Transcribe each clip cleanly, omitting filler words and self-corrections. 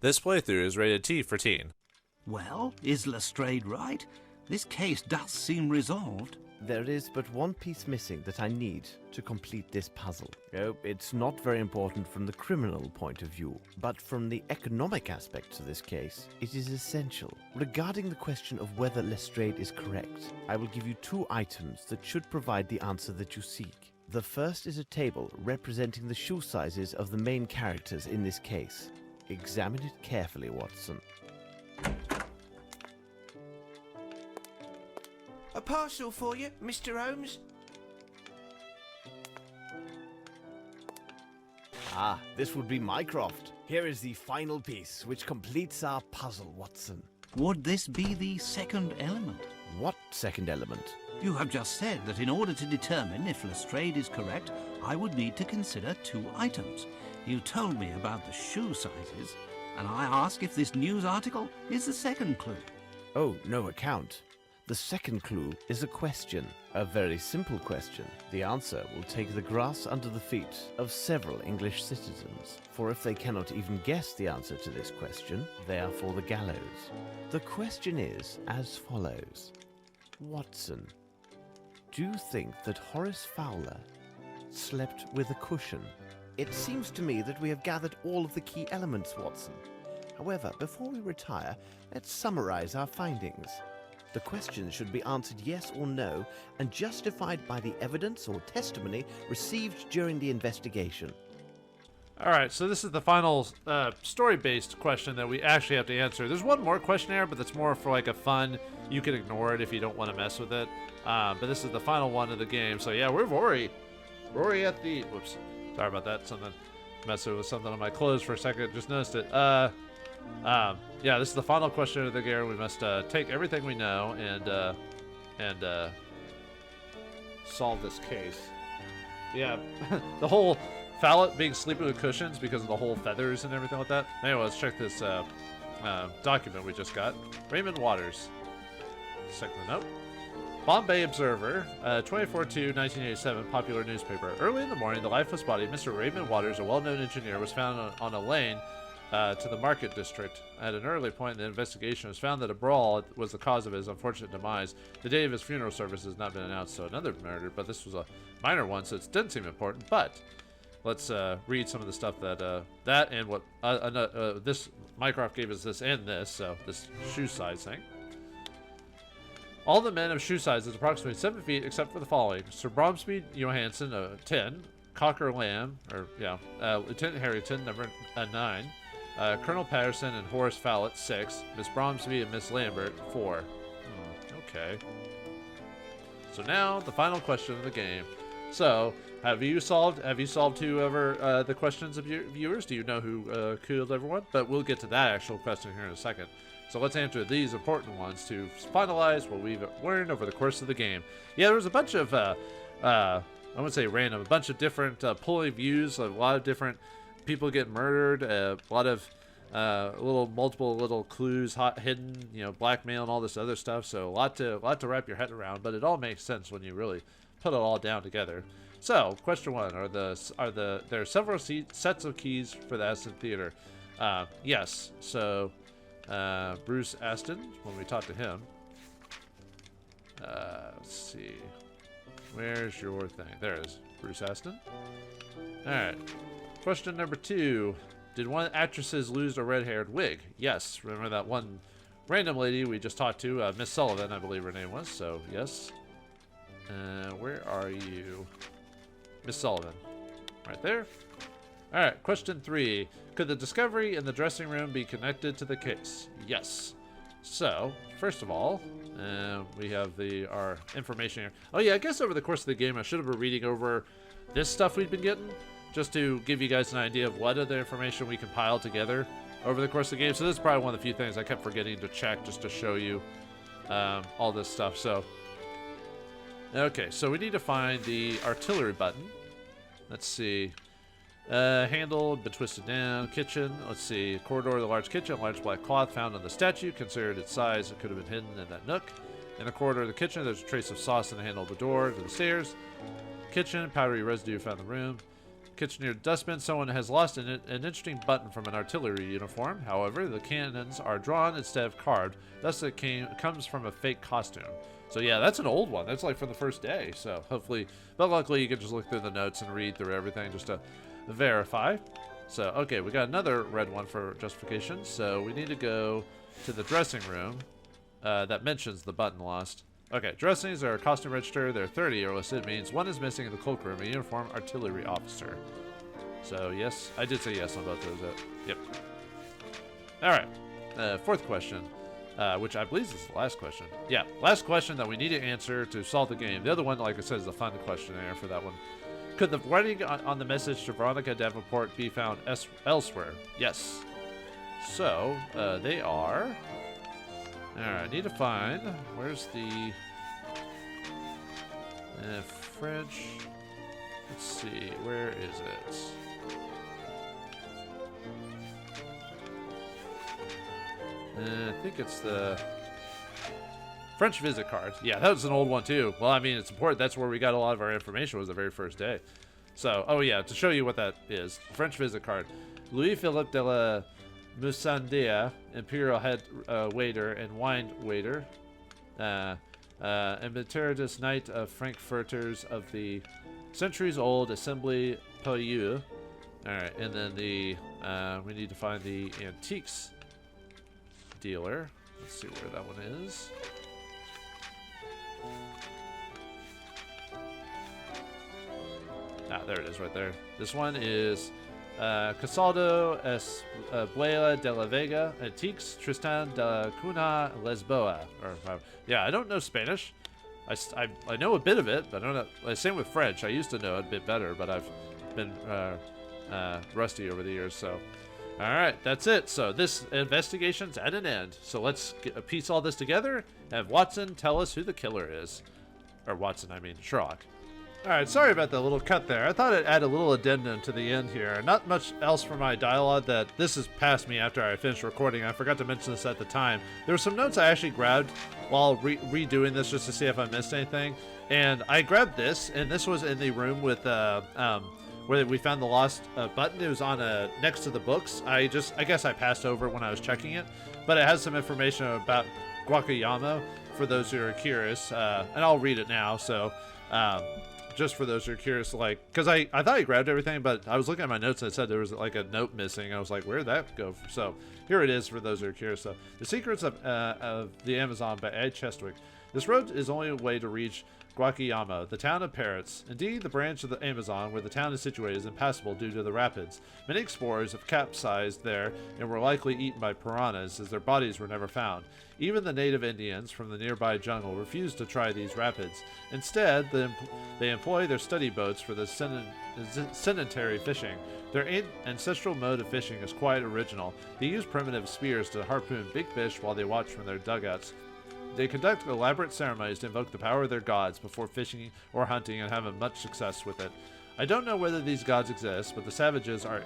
This playthrough is rated T for teen. Well, is Lestrade right? This case does seem resolved. There is but one piece missing that I need to complete this puzzle. Oh, it's not very important from the criminal point of view, but from the economic aspects of this case, it is essential. Regarding the question of whether Lestrade is correct, I will give you two items that should provide the answer that you seek. The first is a table representing the shoe sizes of the main characters in this case. Examine it carefully, Watson. A parcel for you, Mr. Holmes. Ah, this would be Mycroft. Here is the final piece, which completes our puzzle, Watson. Would this be the second element? What second element? You have just said that in order to determine if Lestrade is correct, I would need to consider two items. You told me about the shoe sizes, and I ask if this news article is the second clue. Oh, no account. The second clue is a question, a very simple question. The answer will take the grass under the feet of several English citizens, for if they cannot even guess the answer to this question, they are for the gallows. The question is as follows. Watson, do you think that Horace Fowler slept with a cushion? It seems to me that we have gathered all of the key elements, Watson. However, before we retire, let's summarize our findings. The questions should be answered yes or no and justified by the evidence or testimony received during the investigation. Alright, so this is the final story-based question that we actually have to answer. There's one more questionnaire, but that's more for like a fun, you can ignore it if you don't want to mess with it. But this is the final one of the game. So yeah, we're Rory. Rory at the... Whoops. Sorry about that. Something messing with something on my clothes for a second. Just noticed it. Yeah, this is the final question of the game. We must take everything we know and solve this case. Yeah, the whole Fallot being sleeping with cushions because of the whole feathers and everything like that. Anyway, let's check this document we just got. Raymond Waters. Check the note. Bombay Observer, 24/2/1987, popular newspaper. Early in the morning, the lifeless body of Mr. Raymond Waters, a well-known engineer, was found on a lane to the Market District. At an early point in the investigation, it was found that a brawl was the cause of his unfortunate demise. The date of his funeral service has not been announced, so another murder, but this was a minor one, so it didn't seem important. But let's read some of the stuff that and what this Mycroft gave us this and this, so this shoe size thing. All the men of shoe size is approximately 7 feet, except for the following: Sir Bromsby Johansson, 10; Cocker Lamb, Lieutenant Harrington, number 9; Colonel Patterson and Horace Fallot, 6; Miss Bromsby and Miss Lambert, 4. Okay. So now the final question of the game. So have you solved whoever the questions of your viewers? Do you know who killed everyone? But we'll get to that actual question here in a second. So let's answer these important ones to finalize what we've learned over the course of the game. Yeah, there was a bunch of, I wouldn't say random, a bunch of different pulling views, a lot of different people get murdered, a lot of multiple little clues hidden, blackmail and all this other stuff. So a lot to wrap your head around, but it all makes sense when you really put it all down together. So question one: there are several sets of keys for the Aston Theater? Yes. So. Bruce Aston, when we talked to him. Let's see. Where's your thing? There it is. Bruce Aston. Alright. Question number 2. Did one of the actresses lose a red-haired wig? Yes. Remember that one random lady we just talked to? Miss Sullivan, I believe her name was. So, yes. Where are you? Miss Sullivan. Right there. Alright, question 3. Could the discovery in the dressing room be connected to the case? Yes. So, first of all, we have our information here. Oh yeah, I guess over the course of the game I should have been reading over this stuff we've been getting, just to give you guys an idea of what other information we compiled together over the course of the game. So this is probably one of the few things I kept forgetting to check just to show you all this stuff. So, okay, so we need to find the artillery button. Let's see. Handle, but twisted down. Kitchen. Let's see. Corridor of the large kitchen. Large black cloth found on the statue. Considered its size, it could have been hidden in that nook. In the corridor of the kitchen, there's a trace of sauce in the handle of the door to the stairs. Kitchen. Powdery residue found in the room. Kitchener dustbin. Someone has lost an interesting button from an artillery uniform. However, the cannons are drawn instead of carved. Thus, it comes from a fake costume. So yeah, that's an old one. That's like from the first day. So hopefully, but luckily you can just look through the notes and read through everything just to verify. So, okay, we got another red one for justification. So we need to go to the dressing room that mentions the button lost. Okay, dressings are a costume register. There are 30 are listed. It means one is missing in the cloakroom, a uniformed artillery officer. So, yes, I did say yes on both those. Yep. All right, fourth question, which I believe is the last question. Yeah, last question that we need to answer to solve the game. The other one, like I said, is a fun questionnaire for that one. Could the writing on the message to Veronica Davenport be found elsewhere? Yes. So, they are... Alright, I need to find... Where's the... French... Let's see, where is it? I think it's the... French visit card. Yeah, that was an old one too. Well, I mean, it's important. That's where we got a lot of our information, was the very first day. So, oh yeah, to show you what that is. French visit card. Louis-Philippe de la Musandea, Imperial head waiter and wine waiter. Emeritus Knight of Frankfurters of the centuries-old Assembly Payeux. Alright, and then the, we need to find the antiques dealer. Let's see where that one is. Ah, there it is right there. This one is Casaldo Esbuela de la Vega, Antiques, Tristan de la Cuna Lesboa. Yeah, I don't know Spanish. I know a bit of it, but I don't know. Same with French. I used to know it a bit better, but I've been rusty over the years. So, all right, that's it. So this investigation's at an end. So let's piece all this together and have Watson tell us who the killer is. Or Watson, I mean Sherlock. Alright, sorry about the little cut there. I thought I'd add a little addendum to the end here. Not much else for my dialogue. That this is past me after I finished recording. I forgot to mention this at the time. There were some notes I actually grabbed while redoing this just to see if I missed anything. And I grabbed this, and this was in the room with where we found the lost button. It was on next to the books. I guess I passed over when I was checking it. But it has some information about Guacayamo for those who are curious. And I'll read it now, so... just for those who are curious, like, because I thought I grabbed everything, but I was looking at my notes and it said there was like a note missing. I was like, where'd that go? So here it is for those who are curious. So, The Secrets of the Amazon by Ed Chestwick. This road is only a way to reach Guacayamo, the town of parrots. Indeed, the branch of the Amazon where the town is situated is impassable due to the rapids. Many explorers have capsized there and were likely eaten by piranhas, as their bodies were never found. Even the native Indians from the nearby jungle refused to try these rapids. Instead, they employ their study boats for the sedentary fishing. Their ancestral mode of fishing is quite original. They use primitive spears to harpoon big fish while they watch from their dugouts. They conduct elaborate ceremonies to invoke the power of their gods before fishing or hunting, and have much success with it. I don't know whether these gods exist, but the savages are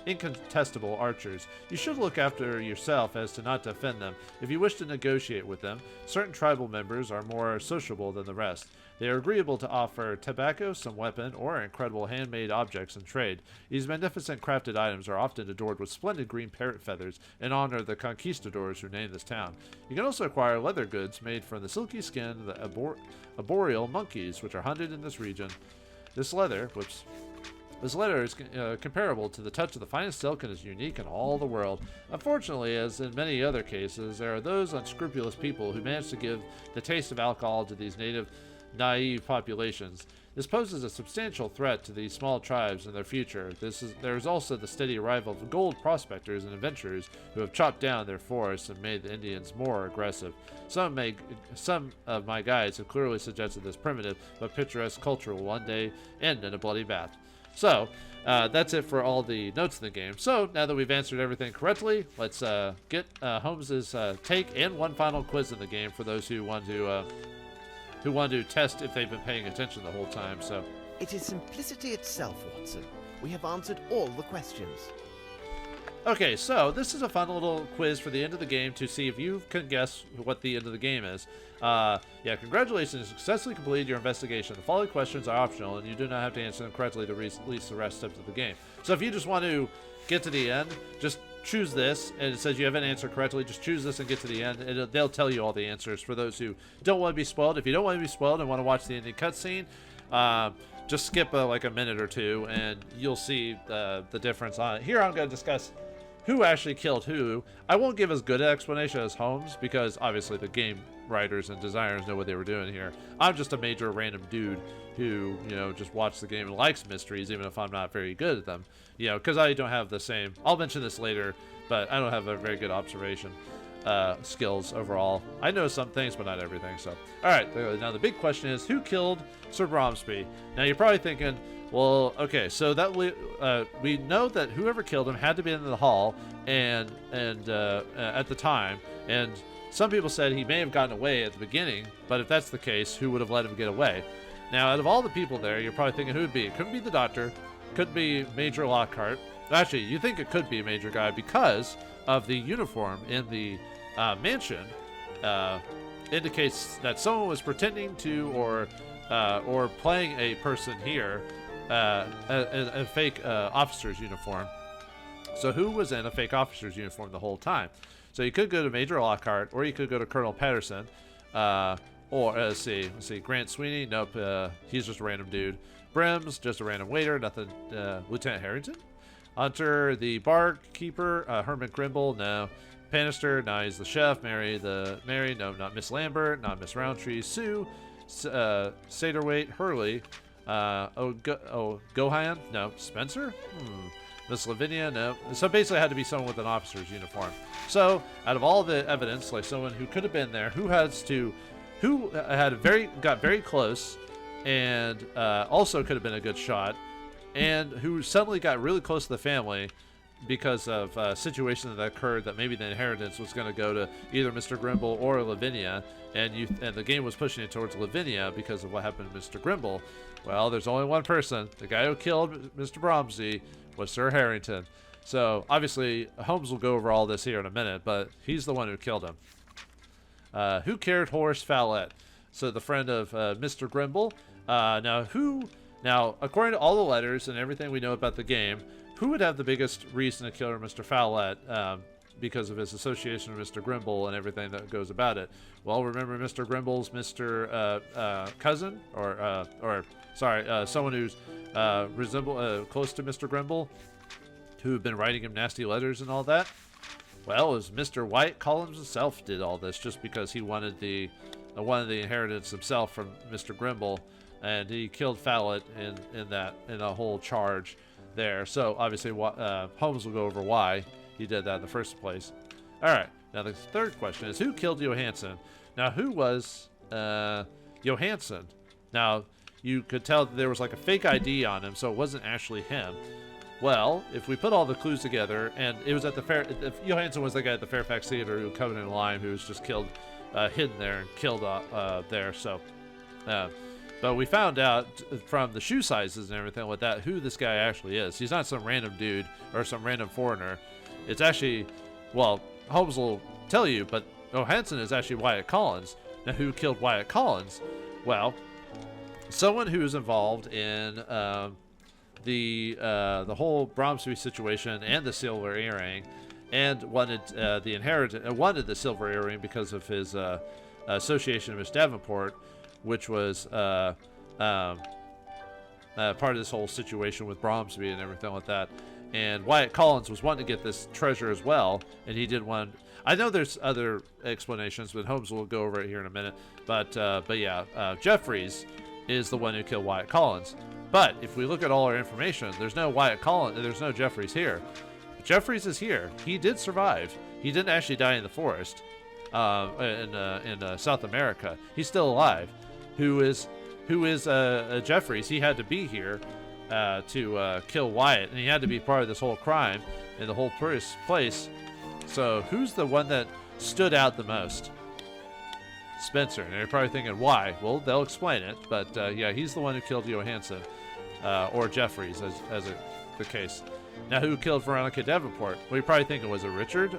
incontestable archers. You should look after yourself as to not to offend them. If you wish to negotiate with them, certain tribal members are more sociable than the rest. They are agreeable to offer tobacco, some weapon, or incredible handmade objects in trade. These magnificent crafted items are often adored with splendid green parrot feathers in honor of the conquistadors who named this town. You can also acquire leather goods made from the silky skin of the arboreal monkeys, which are hunted in this region. This leather is comparable to the touch of the finest silk and is unique in all the world. Unfortunately, as in many other cases, there are those unscrupulous people who manage to give the taste of alcohol to these naive populations. This poses a substantial threat to these small tribes and their future. There is also the steady arrival of gold prospectors and adventurers who have chopped down their forests and made the Indians more aggressive. Some of my guides have clearly suggested this primitive but picturesque culture will one day end in a bloody bath. So, that's it for all the notes in the game. So, now that we've answered everything correctly, let's get Holmes's take and one final quiz in the game for those who want to test if they've been paying attention the whole time. So It is simplicity itself, Watson. We have answered all the questions. Okay, so this is a fun little quiz for the end of the game to see if you can guess what the end of the game is. Yeah, congratulations, you successfully completed your investigation. The following questions are optional, and you do not have to answer them correctly to release the rest of the game. So if you just want to get to the end, just choose this, and it says you haven't answered correctly, just choose this and get to the end, and they'll tell you all the answers for those who don't want to be spoiled. If you don't want to be spoiled and want to watch the ending cutscene, just skip like a minute or two, and you'll see the difference on it. Here I'm going to discuss who actually killed who. I won't give as good an explanation as Holmes, because obviously the game writers and designers know what they were doing here. I'm just a major random dude who, just watched the game and likes mysteries, even if I'm not very good at them. Because I don't have the same, I'll mention this later, but I don't have a very good observation skills overall. I know some things, but not everything. So, all right, now the big question is, who killed Sir Bromsby? Now you're probably thinking, well, okay, so that we know that whoever killed him had to be in the hall and at the time, and some people said he may have gotten away at the beginning, but if that's the case, who would have let him get away? Now, out of all the people there, you're probably thinking who would be? It couldn't be the doctor, could be Major Lockhart. Actually, you think it could be a major guy because of the uniform in the mansion. Indicates that someone was pretending to or playing a person here, a fake officer's uniform. So who was in a fake officer's uniform the whole time? So you could go to Major Lockhart, or you could go to Colonel Patterson, or let's see, Grant Sweeney. Nope, he's just a random dude. Brims, just a random waiter. Nothing. Lieutenant Harrington, Hunter, the barkeeper. Herman Grimble, no. Panister, no, he's the chef. Mary, no, not Miss Lambert, not Miss Roundtree. Sue, Saterwaite, Hurley. Gohan, no. Spencer, Miss Lavinia, no. So basically, it had to be someone with an officer's uniform. So, out of all the evidence, like someone who could have been there, who got very close, and also could have been a good shot, and who suddenly got really close to the family because of a situation that occurred that maybe the inheritance was going to go to either Mr. Grimble or Lavinia, and the game was pushing it towards Lavinia because of what happened to Mr. Grimble. Well, there's only one person. The guy who killed Mr. Bromsby was Sir Harrington. So, obviously, Holmes will go over all this here in a minute, but he's the one who killed him. Who carried Horace Fowlett? So, the friend of Mr. Grimble. Now, according to all the letters and everything we know about the game, who would have the biggest reason to kill Mr. Fowlett because of his association with Mr. Grimble and everything that goes about it? Well, remember Mr. Grimble's cousin? Someone who's close to Mr. Grimble, who had been writing him nasty letters and all that? Well, it was Mr. Wyatt Collins himself did all this just because he wanted the inheritance himself from Mr. Grimble, and he killed Fowlett in a whole charge there. So obviously, Holmes will go over why he did that in the first place. All right. Now the third question is, who killed Johansson? Now, who was Johansson? Now, you could tell that there was like a fake ID on him, so it wasn't actually him. Well, if we put all the clues together, and it was at the Johansson was the guy at the Fairfax Theater who Covenant and Lime, who was just killed, hidden there and killed there. So, but we found out from the shoe sizes and everything like that who this guy actually is. He's not some random dude or some random foreigner. It's actually, well, Holmes will tell you, but Johansson is actually Wyatt Collins. Now, who killed Wyatt Collins? Well, someone who's involved in the whole Bromsby situation and the silver earring, and wanted wanted the silver earring because of his association with Miss Davenport, which was part of this whole situation with Bromsby and everything like that. And Wyatt Collins was wanting to get this treasure as well, and he did want. I know there's other explanations, but Holmes will go over it here in a minute. But yeah, Jeffries is the one who killed Wyatt Collins. But if we look at all our information, there's no Wyatt Collins, there's no Jeffries here. Jeffries is here. He did survive. He didn't actually die in the forest in South America. He's still alive. Who is Jeffries? He had to be here to kill Wyatt, and he had to be part of this whole crime in the whole place. So who's the one that stood out the most? Spencer. And you're probably thinking, why? Well, they'll explain it. But yeah, he's the one who killed Johansson, or Jeffries, as the case. Now, who killed Veronica Davenport? Well, you probably think it was a Richard,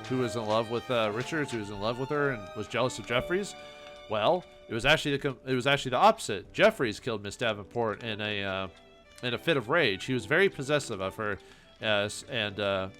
who was in love with Richards, who was in love with her and was jealous of Jeffries. Well, it was actually the opposite. Jeffries killed Miss Davenport in a fit of rage. He was very possessive of her, and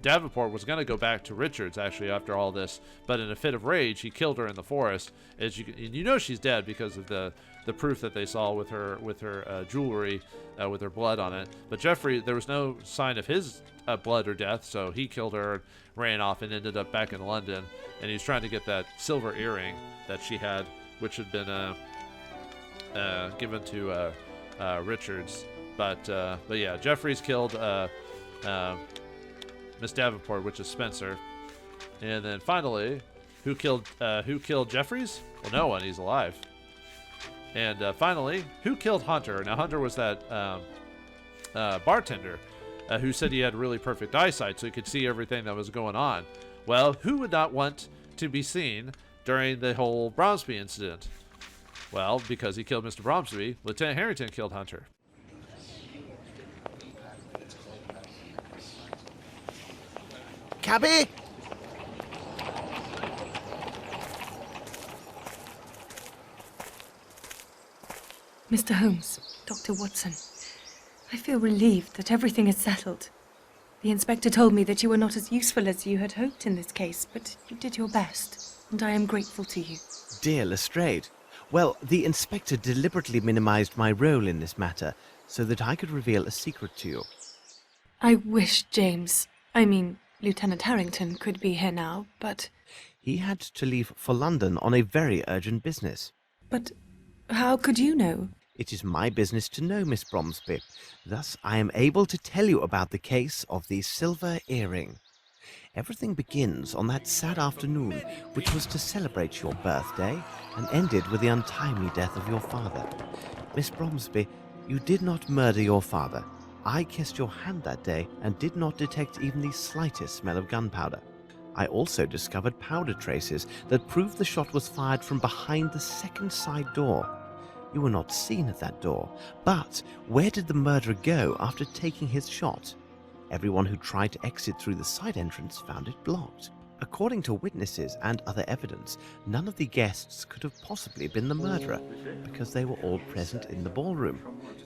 Davenport was going to go back to Richards actually after all this, but in a fit of rage, he killed her in the forest. And you know she's dead because of the proof that they saw with her jewelry, with her blood on it. But Jeffrey, there was no sign of his blood or death, so he killed her, ran off, and ended up back in London. And he was trying to get that silver earring that she had, which had been given to Richards. But yeah, Jeffries killed Miss Davenport, which is Spencer. And then finally, who killed Jeffries? Well, no one. He's alive. And finally, who killed Hunter? Now, Hunter was that bartender who said he had really perfect eyesight, so he could see everything that was going on. Well, who would not want to be seen during the whole Bromsby incident? Well, because he killed Mr. Bromsby, Lieutenant Harrington killed Hunter. Cabby! Mr. Holmes, Dr. Watson, I feel relieved that everything is settled. The inspector told me that you were not as useful as you had hoped in this case, but you did your best, and I am grateful to you. Dear Lestrade. Well, the inspector deliberately minimized my role in this matter so that I could reveal a secret to you. I wish Lieutenant Harrington could be here now, but... He had to leave for London on a very urgent business. But how could you know? It is my business to know, Miss Bromsby. Thus, I am able to tell you about the case of the silver earring. Everything begins on that sad afternoon, which was to celebrate your birthday, and ended with the untimely death of your father. Miss Bromsby, you did not murder your father. I kissed your hand that day and did not detect even the slightest smell of gunpowder. I also discovered powder traces that proved the shot was fired from behind the second side door. You were not seen at that door, but where did the murderer go after taking his shot? Everyone who tried to exit through the side entrance found it blocked. According to witnesses and other evidence, none of the guests could have possibly been the murderer, because they were all present in the ballroom.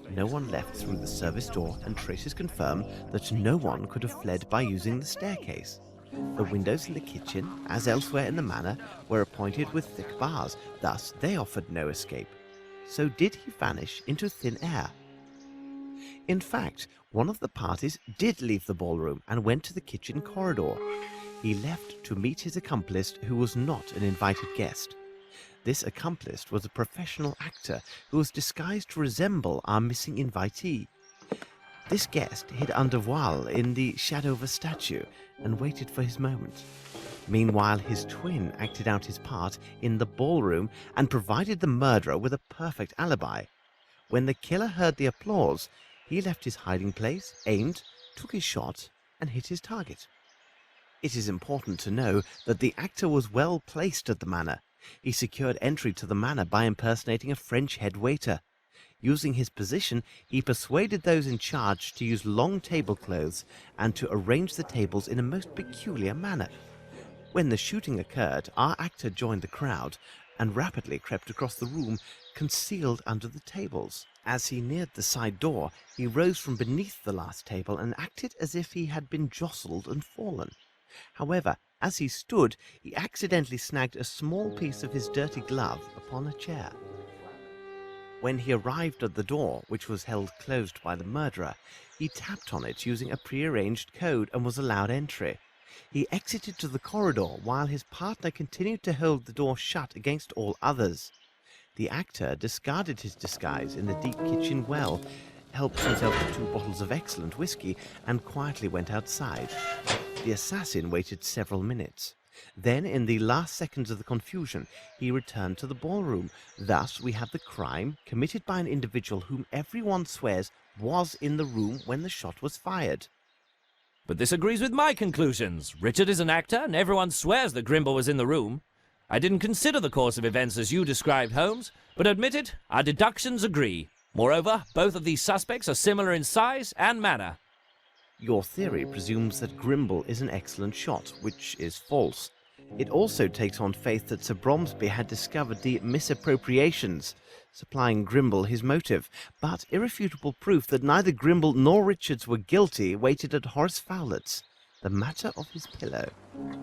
No one left through the service door, and traces confirm that no one could have fled by using the staircase. The windows in the kitchen, as elsewhere in the manor, were appointed with thick bars, thus they offered no escape. So did he vanish into thin air? In fact, one of the parties did leave the ballroom and went to the kitchen corridor. He left to meet his accomplice, who was not an invited guest. This accomplice was a professional actor who was disguised to resemble our missing invitee. This guest hid under voile in the shadow of a statue and waited for his moment. Meanwhile, his twin acted out his part in the ballroom and provided the murderer with a perfect alibi. When the killer heard the applause, he left his hiding place, aimed, took his shot, and hit his target. It is important to know that the actor was well placed at the manor. He secured entry to the manor by impersonating a French head waiter. Using his position, he persuaded those in charge to use long tablecloths and to arrange the tables in a most peculiar manner. When the shooting occurred, our actor joined the crowd and rapidly crept across the room, concealed under the tables. As he neared the side door, he rose from beneath the last table and acted as if he had been jostled and fallen. However, as he stood, he accidentally snagged a small piece of his dirty glove upon a chair. When he arrived at the door, which was held closed by the murderer, he tapped on it using a prearranged code and was allowed entry. He exited to the corridor while his partner continued to hold the door shut against all others. The actor discarded his disguise in the deep kitchen well, helped himself to 2 bottles of excellent whiskey, and quietly went outside. The assassin waited several minutes. Then, in the last seconds of the confusion, he returned to the ballroom. Thus, we have the crime committed by an individual whom everyone swears was in the room when the shot was fired. But this agrees with my conclusions. Richard is an actor, and everyone swears that Grimble was in the room. I didn't consider the course of events as you described, Holmes, but admit it, our deductions agree. Moreover, both of these suspects are similar in size and manner. Your theory presumes that Grimble is an excellent shot, which is false. It also takes on faith that Sir Bromsby had discovered the misappropriations, supplying Grimble his motive, but irrefutable proof that neither Grimble nor Richards were guilty waited at Horace Fowlett's, the matter of his pillow.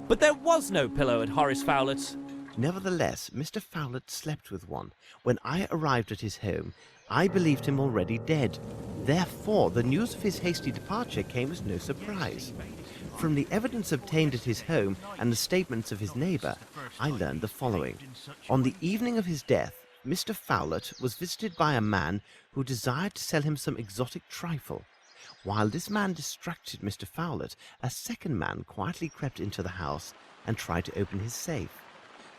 But there was no pillow at Horace Fowlett's. Nevertheless, Mr. Fowlett slept with one. When I arrived at his home, I believed him already dead. Therefore, the news of his hasty departure came as no surprise. From the evidence obtained at his home and the statements of his neighbour, I learned the following. On the evening of his death, Mr. Fowlett was visited by a man who desired to sell him some exotic trifle. While this man distracted Mr. Fowlett, a second man quietly crept into the house and tried to open his safe.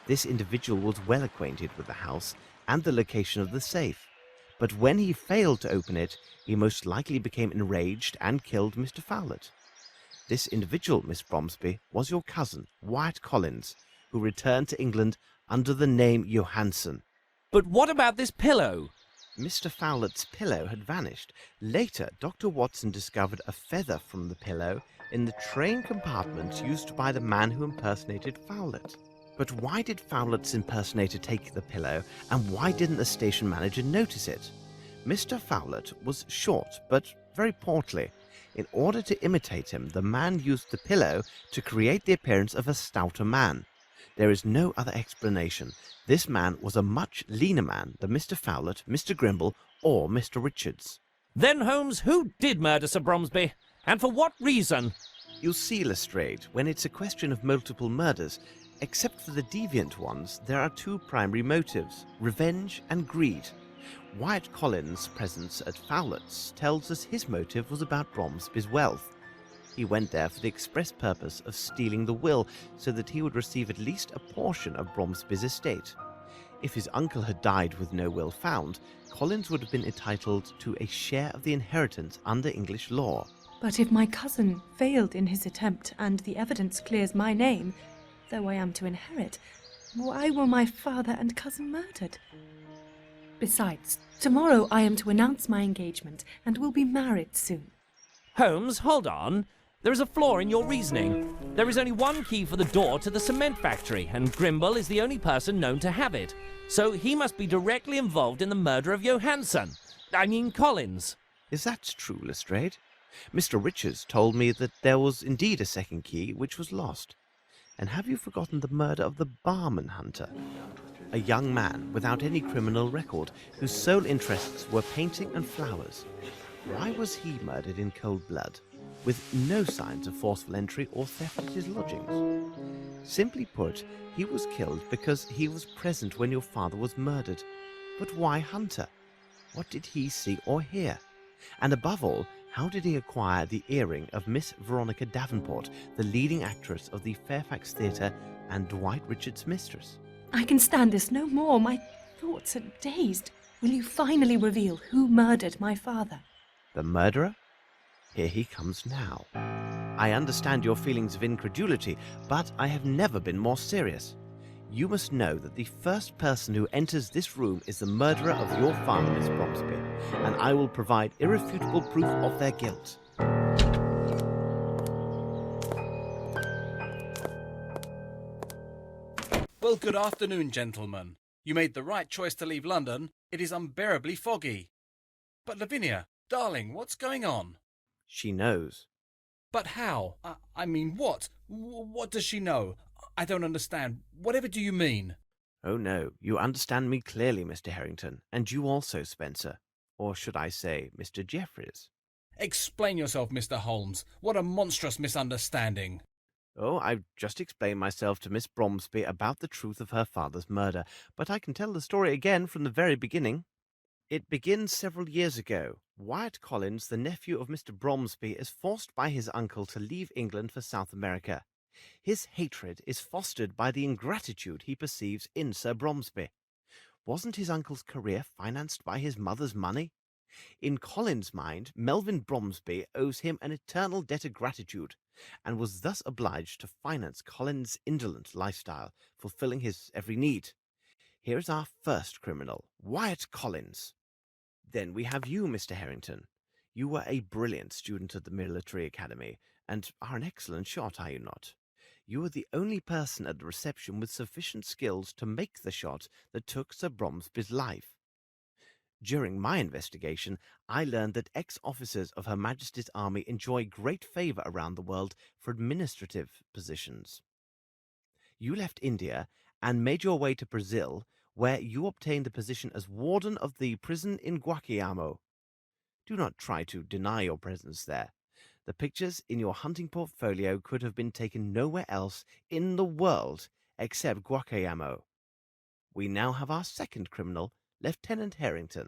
This individual was well acquainted with the house and the location of the safe, but when he failed to open it, he most likely became enraged and killed Mr. Fowlett. This individual, Miss Bromsby, was your cousin, Wyatt Collins, who returned to England under the name Johansson. But what about this pillow? Mr. Fowlett's pillow had vanished. Later, Dr. Watson discovered a feather from the pillow in the train compartment used by the man who impersonated Fowlett. But why did Fowlett's impersonator take the pillow, and why didn't the station manager notice it? Mr. Fowlett was short, but very portly. In order to imitate him, the man used the pillow to create the appearance of a stouter man. There is no other explanation. This man was a much leaner man than Mr. Fowlett, Mr. Grimble, or Mr. Richards. Then, Holmes, who did murder Sir Bromsby? And for what reason? You'll see, Lestrade, when it's a question of multiple murders, except for the deviant ones, there are two primary motives, revenge and greed. Wyatt Collins' presence at Fowlett's tells us his motive was about Bromsby's wealth. He went there for the express purpose of stealing the will so that he would receive at least a portion of Bromsby's estate. If his uncle had died with no will found, Collins would have been entitled to a share of the inheritance under English law. But if my cousin failed in his attempt and the evidence clears my name, though I am to inherit, why were my father and cousin murdered? Besides, tomorrow I am to announce my engagement and will be married soon. Holmes, hold on. There is a flaw in your reasoning. There is only one key for the door to the cement factory, and Grimble is the only person known to have it. So he must be directly involved in the murder of Collins. Is that true, Lestrade? Mr. Richards told me that there was indeed a second key which was lost. And have you forgotten the murder of the barman hunter? A young man without any criminal record, whose sole interests were painting and flowers. Why was he murdered in cold blood, with no signs of forceful entry or theft at his lodgings? Simply put, he was killed because he was present when your father was murdered. But why Hunter? What did he see or hear? And above all, how did he acquire the earring of Miss Veronica Davenport, the leading actress of the Fairfax Theatre and Dwight Richards' mistress? I can stand this no more. My thoughts are dazed. Will you finally reveal who murdered my father? The murderer? Here he comes now. I understand your feelings of incredulity, but I have never been more serious. You must know that the first person who enters this room is the murderer of your father, Miss Bromsby, and I will provide irrefutable proof of their guilt. Well, good afternoon, gentlemen. You made the right choice to leave London. It is unbearably foggy. But Lavinia, darling, what's going on? She knows. But how? I mean, what? What does she know? I don't understand. Whatever do you mean? Oh no, you understand me clearly, Mr. Harrington, and you also, Spencer. Or should I say, Mr. Jeffries? Explain yourself, Mr. Holmes. What a monstrous misunderstanding. Oh, I've just explained myself to Miss Bromsby about the truth of her father's murder, but I can tell the story again from the very beginning. It begins several years ago. Wyatt Collins, the nephew of Mr. Bromsby, is forced by his uncle to leave England for South America. His hatred is fostered by the ingratitude he perceives in Sir Bromsby. Wasn't his uncle's career financed by his mother's money? In Collins' mind, Melvyn Bromsby owes him an eternal debt of gratitude, and was thus obliged to finance Collins' indolent lifestyle, fulfilling his every need. Here is our first criminal, Wyatt Collins. Then we have you, Mr. Harrington. You were a brilliant student at the military academy, and are an excellent shot, are you not? You were the only person at the reception with sufficient skills to make the shot that took Sir Bromsby's life. During my investigation, I learned that ex-officers of Her Majesty's Army enjoy great favor around the world for administrative positions. You left India and made your way to Brazil, where you obtained the position as warden of the prison in Guaquiamo. Do not try to deny your presence there. The pictures in your hunting portfolio could have been taken nowhere else in the world except Guaquiamo. We now have our second criminal, Lieutenant Harrington.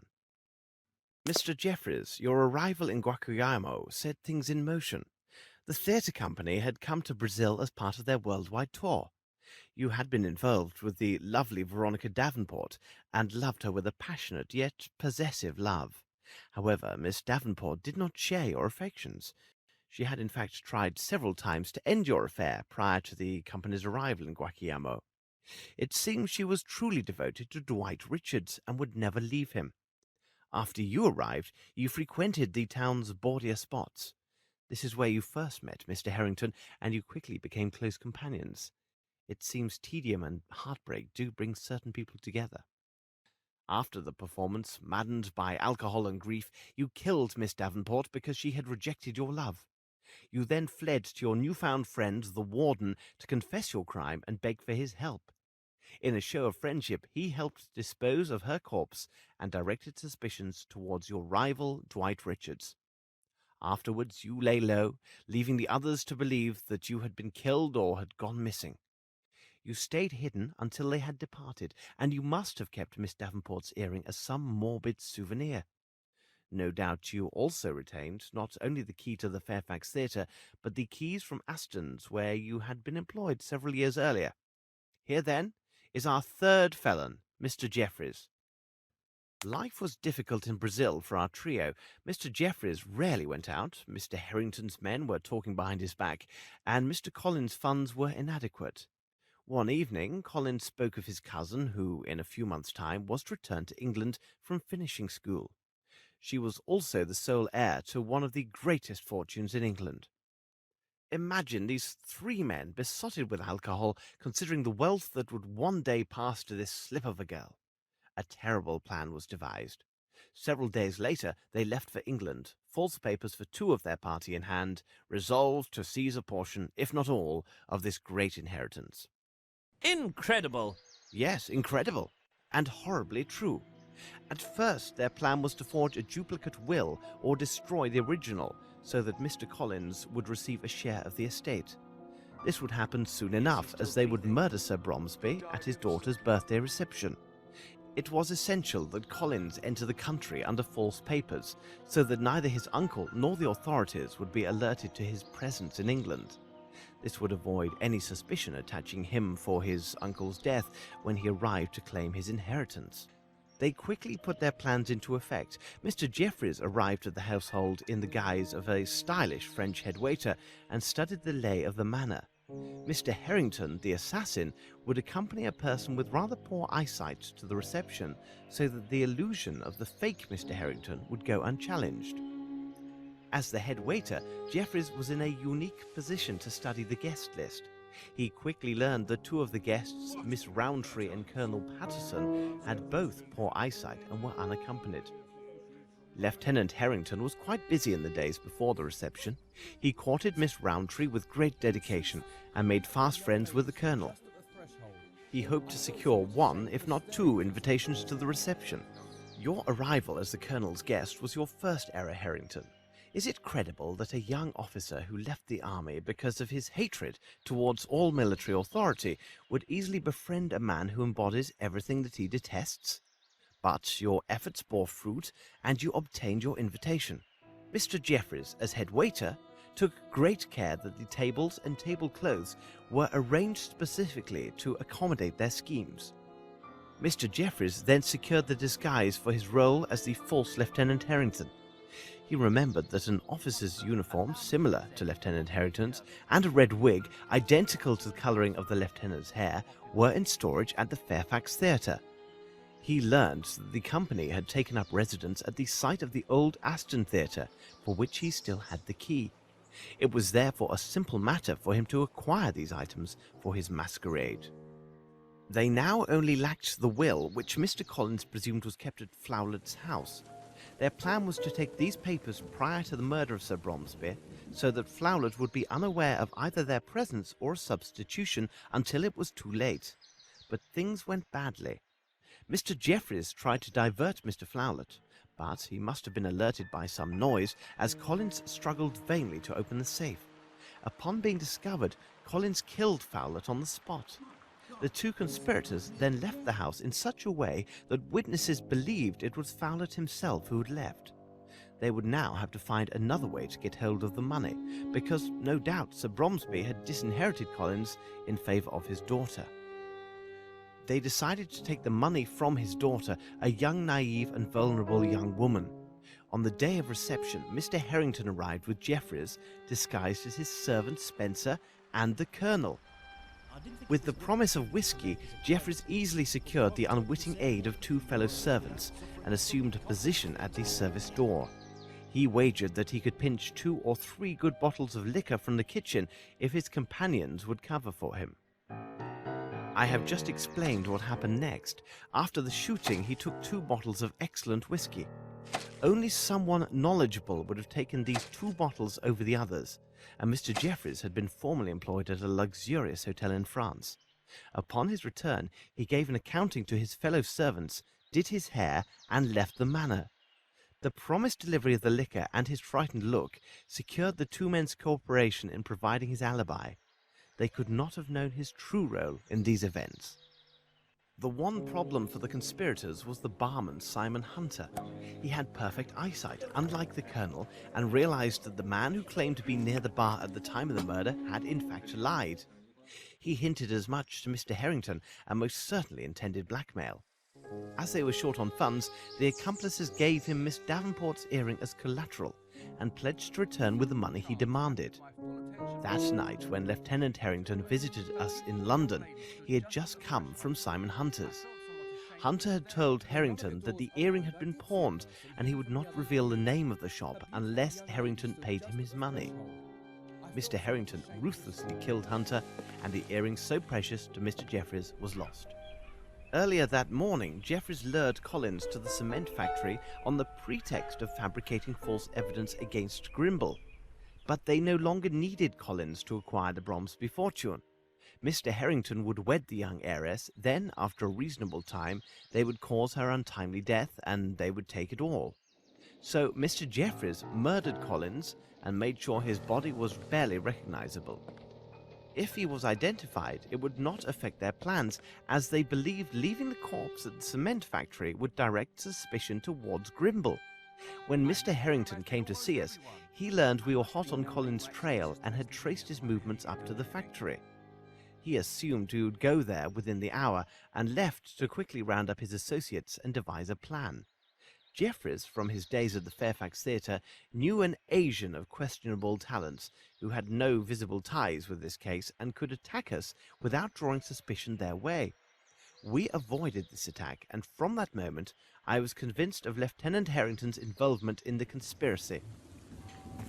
Mr. Jeffries, your arrival in Guaquiamo set things in motion. The theatre company had come to Brazil as part of their worldwide tour. You had been involved with the lovely Veronica Davenport, and loved her with a passionate yet possessive love. However, Miss Davenport did not share your affections. She had in fact tried several times to end your affair prior to the company's arrival in Guaquiamo. It seems she was truly devoted to Dwight Richards and would never leave him. After you arrived, you frequented the town's bawdier spots. This is where you first met Mr. Harrington, and you quickly became close companions. It seems tedium and heartbreak do bring certain people together. After the performance, maddened by alcohol and grief, you killed Miss Davenport because she had rejected your love. You then fled to your newfound friend, the warden, to confess your crime and beg for his help. In a show of friendship, he helped dispose of her corpse and directed suspicions towards your rival, Dwight Richards. Afterwards, you lay low, leaving the others to believe that you had been killed or had gone missing. You stayed hidden until they had departed, and you must have kept Miss Davenport's earring as some morbid souvenir. No doubt you also retained not only the key to the Fairfax Theatre, but the keys from Aston's, where you had been employed several years earlier. Here, then, is our third felon, Mr. Jeffries. Life was difficult in Brazil for our trio. Mr. Jeffries rarely went out, Mr. Harrington's men were talking behind his back, and Mr. Collins' funds were inadequate. One evening, Collins spoke of his cousin, who, in a few months' time, was to return to England from finishing school. She was also the sole heir to one of the greatest fortunes in England. Imagine these three men besotted with alcohol, considering the wealth that would one day pass to this slip of a girl. A terrible plan was devised. Several days later, they left for England, false papers for two of their party in hand, resolved to seize a portion, if not all, of this great inheritance. Incredible! Yes, incredible, and horribly true. At first, their plan was to forge a duplicate will or destroy the original, so that Mr. Collins would receive a share of the estate. This would happen soon enough, as they would murder Sir Bromsby at his daughter's birthday reception. It was essential that Collins enter the country under false papers, so that neither his uncle nor the authorities would be alerted to his presence in England. This would avoid any suspicion attaching him for his uncle's death when he arrived to claim his inheritance. They quickly put their plans into effect. Mr. Jeffries arrived at the household in the guise of a stylish French head waiter and studied the lay of the manor. Mr. Harrington, the assassin, would accompany a person with rather poor eyesight to the reception, so that the illusion of the fake Mr. Harrington would go unchallenged. As the head waiter, Jeffries was in a unique position to study the guest list. He quickly learned that two of the guests, Miss Rowntree and Colonel Patterson, had both poor eyesight and were unaccompanied. Lieutenant Harrington was quite busy in the days before the reception. He courted Miss Rowntree with great dedication and made fast friends with the Colonel. He hoped to secure one, if not two, invitations to the reception. Your arrival as the Colonel's guest was your first error, Harrington. Is it credible that a young officer who left the army because of his hatred towards all military authority would easily befriend a man who embodies everything that he detests? But your efforts bore fruit, and you obtained your invitation. Mr. Jeffries, as head waiter, took great care that the tables and tablecloths were arranged specifically to accommodate their schemes. Mr. Jeffries then secured the disguise for his role as the false Lieutenant Harrington. He remembered that an officer's uniform, similar to Lieutenant Harrington's, and a red wig, identical to the colouring of the lieutenant's hair, were in storage at the Fairfax Theatre. He learned that the company had taken up residence at the site of the old Aston Theatre, for which he still had the key. It was therefore a simple matter for him to acquire these items for his masquerade. They now only lacked the will, which Mr. Collins presumed was kept at Flowlet's house. Their plan was to take these papers prior to the murder of Sir Bromsby, so that Flowlet would be unaware of either their presence or a substitution until it was too late. But things went badly. Mr. Jeffreys tried to divert Mr. Flowlet, but he must have been alerted by some noise, as Collins struggled vainly to open the safe. Upon being discovered, Collins killed Flowlet on the spot. The two conspirators then left the house in such a way that witnesses believed it was Flowlet himself who had left. They would now have to find another way to get hold of the money, because no doubt Sir Bromsby had disinherited Collins in favour of his daughter. They decided to take the money from his daughter, a young, naive and vulnerable young woman. On the day of reception, Mr. Harrington arrived with Jeffreys, disguised as his servant Spencer and the Colonel. With the promise of whiskey, Jeffreys easily secured the unwitting aid of two fellow servants and assumed a position at the service door. He wagered that he could pinch 2 or 3 good bottles of liquor from the kitchen if his companions would cover for him. I have just explained what happened next. After the shooting, he took 2 bottles of excellent whiskey. Only someone knowledgeable would have taken these 2 bottles over the others, and Mr. Jeffreys had been formerly employed at a luxurious hotel in France. Upon his return, he gave an accounting to his fellow servants, did his hair, and left the manor. The promised delivery of the liquor and his frightened look secured the 2 men's cooperation in providing his alibi. They could not have known his true role in these events. The one problem for the conspirators was the barman Simon Hunter. He had perfect eyesight, unlike the Colonel, and realized that the man who claimed to be near the bar at the time of the murder had in fact lied. He hinted as much to Mr. Harrington and most certainly intended blackmail. As they were short on funds, the accomplices gave him Miss Davenport's earring as collateral and pledged to return with the money he demanded. That night, when Lieutenant Harrington visited us in London, he had just come from Simon Hunter's. Hunter had told Harrington that the earring had been pawned and he would not reveal the name of the shop unless Harrington paid him his money. Mr. Harrington ruthlessly killed Hunter, and the earring so precious to Mr. Jeffreys was lost. Earlier that morning, Jeffreys lured Collins to the cement factory on the pretext of fabricating false evidence against Grimble. But they no longer needed Collins to acquire the Bromsby fortune. Mr. Harrington would wed the young heiress, then, after a reasonable time, they would cause her untimely death, and they would take it all. So Mr. Jeffreys murdered Collins and made sure his body was barely recognizable. If he was identified, it would not affect their plans, as they believed leaving the corpse at the cement factory would direct suspicion towards Grimble. When Mr. Harrington came to see us, he learned we were hot on Collins' trail and had traced his movements up to the factory. He assumed we would go there within the hour and left to quickly round up his associates and devise a plan. Jeffreys, from his days at the Fairfax Theatre, knew an Asian of questionable talents who had no visible ties with this case and could attack us without drawing suspicion their way. We avoided this attack, and from that moment I was convinced of Lieutenant Harrington's involvement in the conspiracy.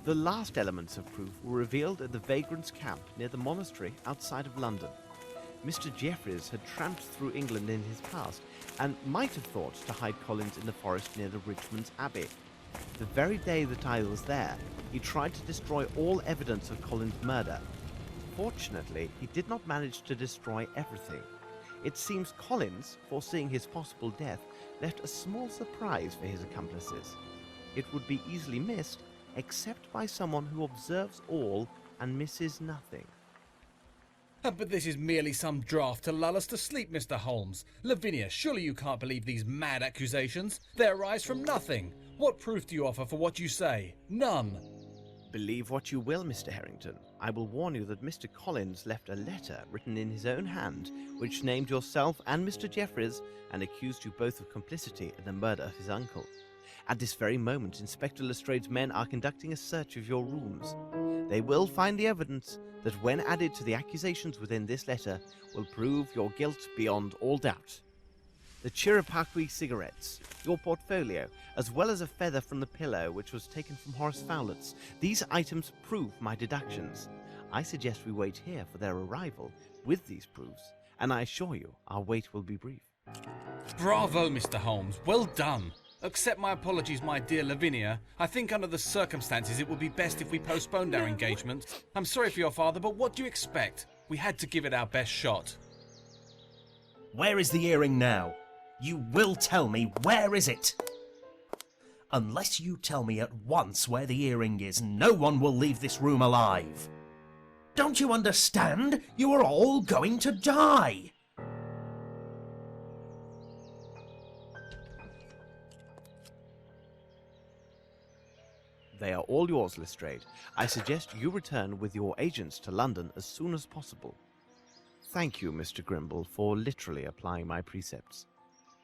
The last elements of proof were revealed at the vagrants' camp near the monastery outside of London. Mr. Jeffreys had tramped through England in his past and might have thought to hide Collins in the forest near the Richmond's Abbey. The very day that I was there, he tried to destroy all evidence of Collins' murder. Fortunately, he did not manage to destroy everything. It seems Collins, foreseeing his possible death, left a small surprise for his accomplices. It would be easily missed, except by someone who observes all and misses nothing. But this is merely some draft to lull us to sleep, Mr. Holmes. Lavinia, surely you can't believe these mad accusations? They arise from nothing. What proof do you offer for what you say? None. Believe what you will, Mr. Harrington. I will warn you that Mr. Collins left a letter written in his own hand, which named yourself and Mr. Jeffreys and accused you both of complicity in the murder of his uncle. At this very moment, Inspector Lestrade's men are conducting a search of your rooms. They will find the evidence that, when added to the accusations within this letter, will prove your guilt beyond all doubt. the Chirapaqui cigarettes, your portfolio, as well as a feather from the pillow which was taken from Horace Fowlett's. These items prove my deductions. I suggest we wait here for their arrival with these proofs, and I assure you our wait will be brief. Bravo, Mr. Holmes. Well done. Accept my apologies, my dear Lavinia. I think under the circumstances it would be best if we postponed our engagement. I'm sorry for your father, but what do you expect? We had to give it our best shot. Where is the earring now? You will tell me, where is it? Unless you tell me at once where the earring is, no one will leave this room alive. Don't you understand? You are all going to die. They are all yours, Lestrade. I suggest you return with your agents to London as soon as possible. Thank you, Mr. Grimble, for literally applying my precepts.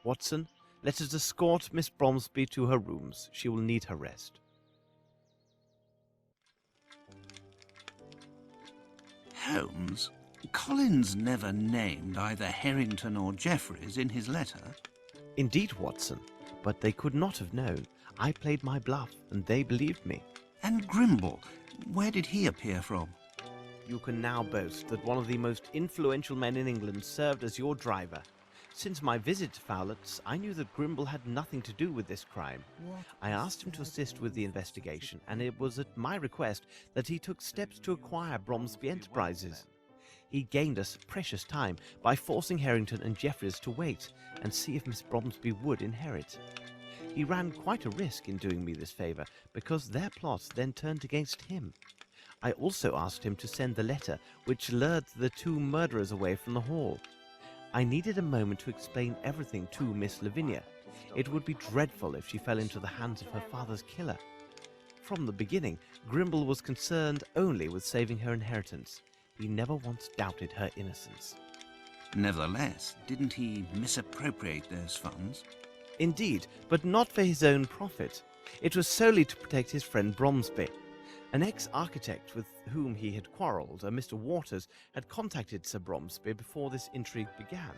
Watson, let us escort Miss Bromsby to her rooms. She will need her rest. Holmes? Collins never named either Harrington or Jeffries in his letter. Indeed, Watson, but they could not have known. I played my bluff, and they believed me. And Grimble, where did he appear from? You can now boast that one of the most influential men in England served as your driver. Since my visit to Fowlett's, I knew that Grimble had nothing to do with this crime. I asked him to assist with the investigation, and it was at my request that he took steps to acquire Bromsby Enterprises. He gained us precious time by forcing Harrington and Jeffries to wait and see if Miss Bromsby would inherit. He ran quite a risk in doing me this favour, because their plots then turned against him. I also asked him to send the letter which lured the two murderers away from the hall. I needed a moment to explain everything to Miss Lavinia. It would be dreadful if she fell into the hands of her father's killer. From the beginning, Grimble was concerned only with saving her inheritance. He never once doubted her innocence. Nevertheless, didn't he misappropriate those funds? Indeed, but not for his own profit. It was solely to protect his friend Bromsby. An ex-architect with whom he had quarrelled, a Mr. Waters, had contacted Sir Bromsby before this intrigue began.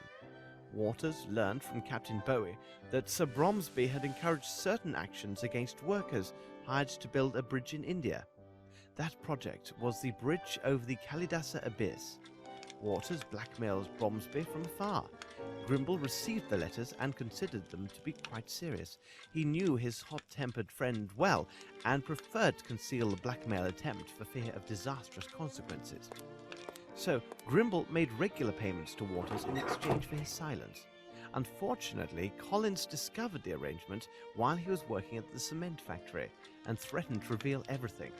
Waters learned from Captain Bowie that Sir Bromsby had encouraged certain actions against workers hired to build a bridge in India. That project was the bridge over the Kalidasa Abyss. Waters blackmailed Bromsby from afar. Grimble received the letters and considered them to be quite serious. He knew his hot-tempered friend well and preferred to conceal the blackmail attempt for fear of disastrous consequences. So Grimble made regular payments to Waters in exchange for his silence. Unfortunately, Collins discovered the arrangement while he was working at the cement factory and threatened to reveal everything.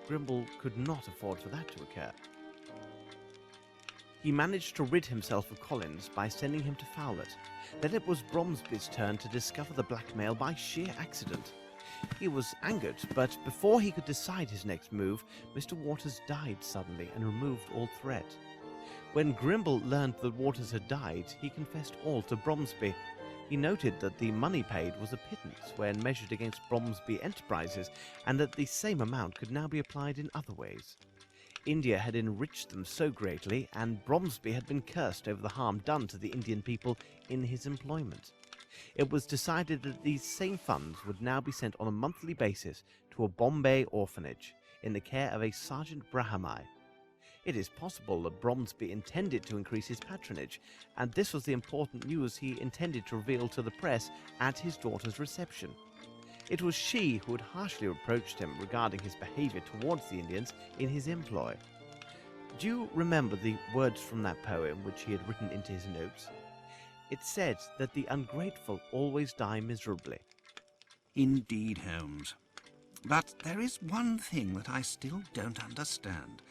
Grimble could not afford for that to occur. He managed to rid himself of Collins by sending him to Fowlett. Then it was Bromsby's turn to discover the blackmail by sheer accident. He was angered, but before he could decide his next move, Mr. Waters died suddenly and removed all threat. When Grimble learned that Waters had died, he confessed all to Bromsby. He noted that the money paid was a pittance when measured against Bromsby Enterprises, and that the same amount could now be applied in other ways. India had enriched them so greatly, and Bromsby had been cursed over the harm done to the Indian people in his employment. It was decided that these same funds would now be sent on a monthly basis to a Bombay orphanage in the care of a Sergeant Brahamai. It is possible that Bromsby intended to increase his patronage, and this was the important news he intended to reveal to the press at his daughter's reception. It was she who had harshly reproached him regarding his behavior towards the Indians in his employ. Do you remember the words from that poem which he had written into his notes? It said that the ungrateful always die miserably. Indeed, Holmes. But there is one thing that I still don't understand.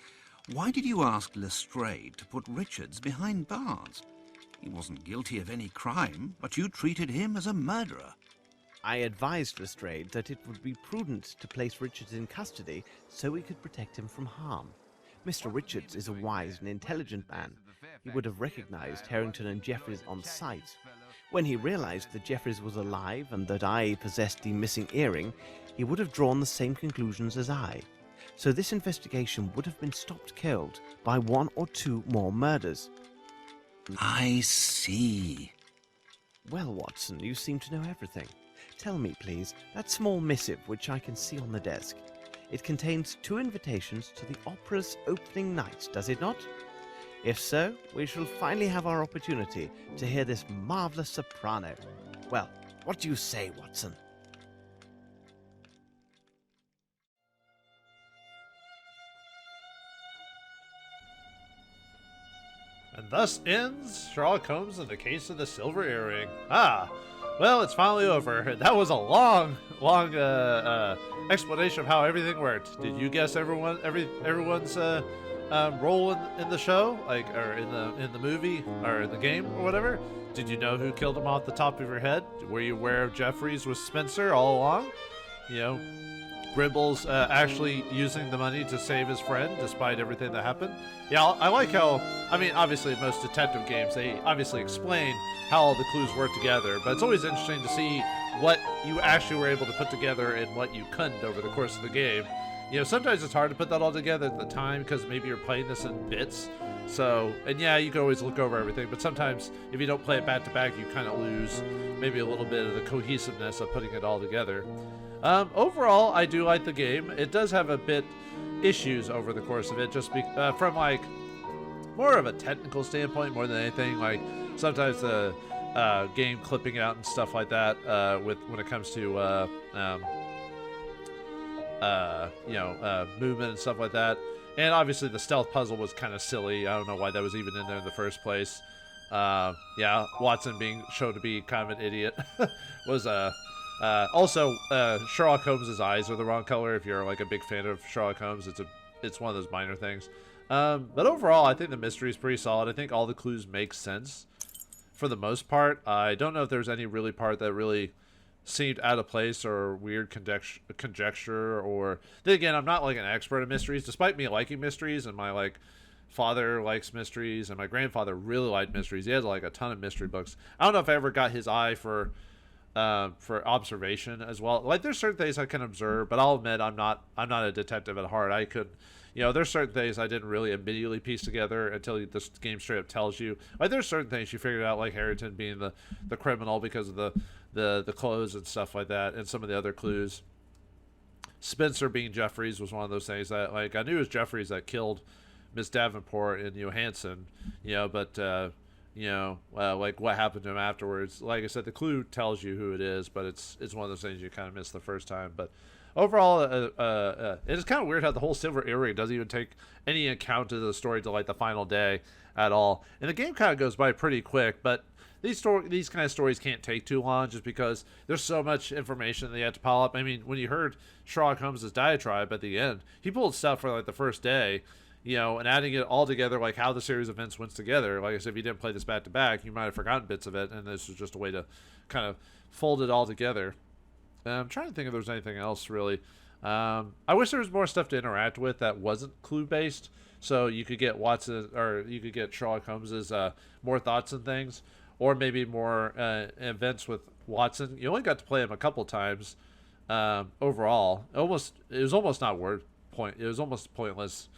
Why did you ask Lestrade to put Richards behind bars? He wasn't guilty of any crime, but you treated him as a murderer. I advised Lestrade that it would be prudent to place Richards in custody so we could protect him from harm. Mr. Richards is a wise and intelligent man. He would have recognized Harrington and Jeffries on sight. When he realized that Jeffries was alive and that I possessed the missing earring, he would have drawn the same conclusions as I. So this investigation would have been stopped cold by one or two more murders. I see. Well, Watson, you seem to know everything. Tell me, please, that small missive which I can see on the desk. It contains 2 invitations to the opera's opening night, does it not? If so, we shall finally have our opportunity to hear this marvelous soprano. Well, what do you say, Watson? And thus ends Sherlock Holmes and the Case of the Silver Earring. Ah, well, it's finally over. That was a long explanation of how everything worked. Did you guess everyone's role in the show, like, or in the movie, or in the game, or whatever? Did you know who killed him off the top of your head? Were you aware of Jeffries was Spencer all along? You know, Grimble's actually using the money to save his friend despite everything that happened. Yeah, I like how, I mean, obviously in most detective games, they obviously explain how all the clues work together, but it's always interesting to see what you actually were able to put together and what you couldn't over the course of the game. You know, sometimes it's hard to put that all together at the time because maybe you're playing this in bits. So, and yeah, you can always look over everything, but sometimes if you don't play it back to back, you kind of lose maybe a little bit of the cohesiveness of putting it all together. Overall, I do like the game. It does have a bit issues over the course of it, just from like more of a technical standpoint more than anything. Like sometimes the game clipping out and stuff like that when it comes to movement and stuff like that. And obviously the stealth puzzle was kind of silly. I don't know why that was even in there in the first place. Yeah, Watson being shown to be kind of an idiot was also Sherlock Holmes' eyes are the wrong color. If you're like a big fan of Sherlock Holmes, it's one of those minor things. But overall, I think the mystery is pretty solid. I think all the clues make sense for the most part. I don't know if there's any really part that really seemed out of place or weird conjecture, or then again, I'm not like an expert in mysteries, despite me liking mysteries, and my like father likes mysteries and my grandfather really liked mysteries. He has like a ton of mystery books. I don't know if I ever got his eye for observation as well. Like there's certain things I can observe, but I'll admit I'm not a detective at heart. I could, you know, there's certain things I didn't really immediately piece together until this game straight up tells you. Like there's certain things you figured out, like Harrington being the criminal because of the clothes and stuff like that, and some of the other clues. Spencer being Jeffries was one of those things that, like, I knew it was Jeffries that killed Miss Davenport and Johansson, you know, but like what happened to him afterwards. Like I said, the clue tells you who it is, but it's one of those things you kind of miss the first time. But overall, it is kind of weird how the whole silver earring doesn't even take any account of the story to like the final day at all, and the game kind of goes by pretty quick. But these kind of stories can't take too long just because there's so much information they have to pile up. I mean, when you heard Sherlock Holmes' diatribe at the end, he pulled stuff for like the first day, you know, and adding it all together, like how the series of events went together. Like I said, if you didn't play this back to back, you might have forgotten bits of it, and this was just a way to kind of fold it all together. I'm trying to think if there's anything else really. I wish there was more stuff to interact with that wasn't clue based, so you could get Watson, or you could get Sherlock Holmes's more thoughts and things, or maybe more events with Watson. You only got to play him a couple times overall. It was almost pointless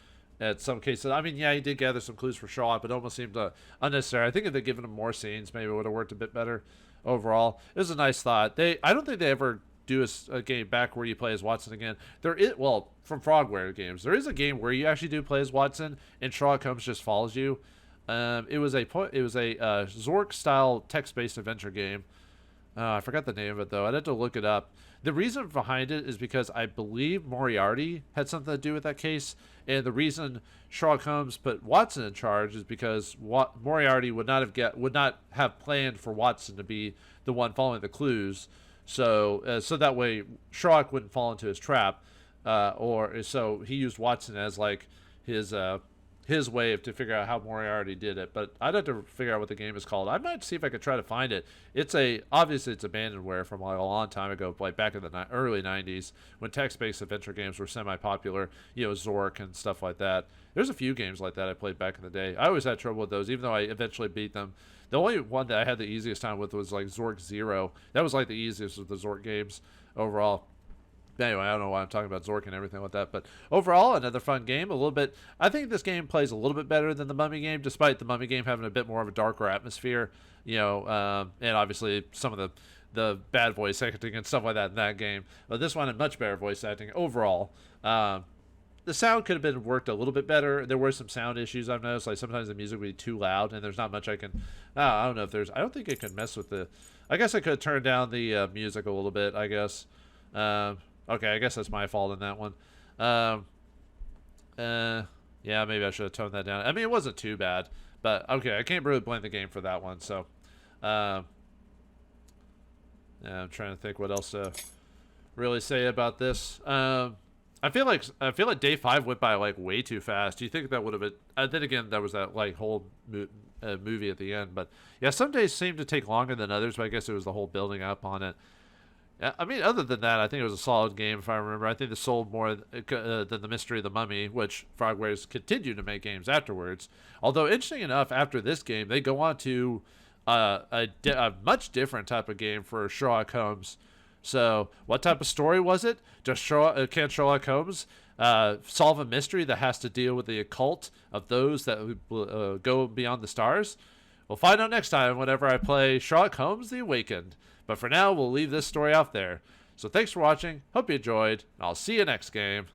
at some cases. I mean, yeah, he did gather some clues for Sherlock, but it almost seemed unnecessary. I think if they'd given him more scenes, maybe it would have worked a bit better overall. It was a nice thought. I don't think they ever do a game back where you play as Watson again. There is, well, from Frogwares games, there is a game where you actually do play as Watson and Sherlock Holmes just follows you. It was a Zork style text-based adventure game. I forgot the name of it though. I'd have to look it up. The reason behind it is because I believe Moriarty had something to do with that case, and the reason Sherlock Holmes put Watson in charge is because Moriarty would not have planned for Watson to be the one following the clues, so that way Sherlock wouldn't fall into his trap, or so he used Watson as like his way to figure out how Moriarty did it. But I'd have to figure out what the game is called. I might see if I could try to find it. Obviously it's abandonware from like a long time ago, like back in the early 90s when text-based adventure games were semi-popular, you know, Zork and stuff like that. There's a few games like that I played back in the day. I always had trouble with those, even though I eventually beat them. The only one that I had the easiest time with was like Zork Zero. That was like the easiest of the Zork games overall. Anyway, I don't know why I'm talking about Zork and everything like that, but overall, another fun game. A little bit. I think this game plays a little bit better than the Mummy game, despite the Mummy game having a bit more of a darker atmosphere. And obviously some of the bad voice acting and stuff like that in that game. But this one had much better voice acting overall. The sound could have been worked a little bit better. There were some sound issues I've noticed. Like sometimes the music would be too loud, and there's not much I can. I don't know if there's. I don't think it could mess with the. I guess I could turn down the music a little bit. I guess. Okay, I guess that's my fault in that one. Yeah, maybe I should have toned that down. I mean, it wasn't too bad, but okay, I can't really blame the game for that one. So, yeah, I'm trying to think what else to really say about this. I feel like day 5 went by like way too fast. Do you think that would have been? Then again, there was that like whole movie at the end. But yeah, some days seem to take longer than others. But I guess it was the whole building up on it. I mean, other than that, I think it was a solid game. If I remember, I think this sold more than the Mystery of the Mummy, which Frogwares continued to make games afterwards. Although interesting enough, after this game, they go on to a much different type of game for Sherlock Holmes. So, what type of story was it? Can Sherlock Holmes solve a mystery that has to deal with the occult of those that go beyond the stars? We'll find out next time whenever I play Sherlock Holmes The Awakened. But for now, we'll leave this story out there. So thanks for watching. Hope you enjoyed. And I'll see you next game.